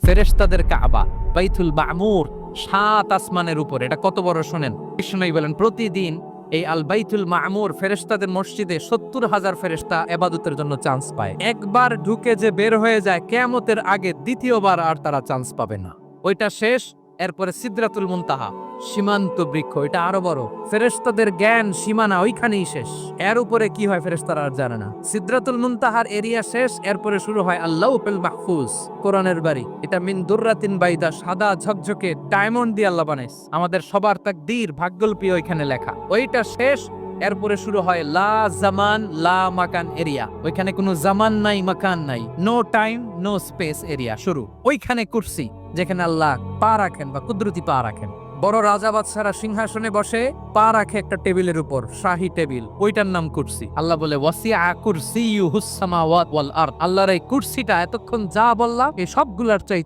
ফেরেশতাদের কাবা বাইতুল মামুর ৭ আসমানের উপর। এটা কত বড় শোনেন। কৃষ্ণ বলেন প্রতিদিন এই আল বাইতুল মামুর ফেরেশতাদের মসজিদে ৭০,০০০ ফেরেশতা ইবাদতের জন্য চান্স পায়। একবার ঢুকে যে বের হয়ে যায় কিয়ামতের আগে দ্বিতীয়বার আর তারা চান্স পাবে না। ওইটা শেষ। এরপরে সিদরাতুল মুনতাহা সীমান্ত বৃক্ষ, এটা আরো বড়। ফেরেশতাদের জ্ঞান সীমানা ওইখানেই শেষ। এর উপরে কি হয় ফেরেশতারা আর জানে না। সিদরাতুল মুনতাহার এরিয়া শেষ, এরপরে শুরু হয় আল্লাহুল মাহফুজ, কোরআনের বাড়ি। এটা মিন দুররাতিন বাইদা, সাদা ঝকঝকে ডায়মন্ড দিয়ে আল্লাহ বানাইছে। আমাদের সবার তাকদীর ভাগ্যলিপি ওইখানে লেখা। ওইটা শেষ, এরপরে শুরু হয় লা জামান লা মাকান এরিয়া। ওইখানে কোনো জামান নাই, মাকান নাই, no time no space area শুরু। ওইখানে কুরসি, যেখানে আল্লাহ পা রাখেন বা কুদরতি পা রাখেন। বড় রাজা বাদশারা সিংহাসনে বসে পা রাখে একটা টেবিলের উপর, শাহী টেবিল, ওইটার নাম কুরসি। আল্লাহ বলে ওয়াসিআ কুরসিয়ুহুস সামাওয়াত ওয়াল আরদ। আল্লাহর এই কুরসিটা এতক্ষণ যা বললাম এই সবগুলার চাইতে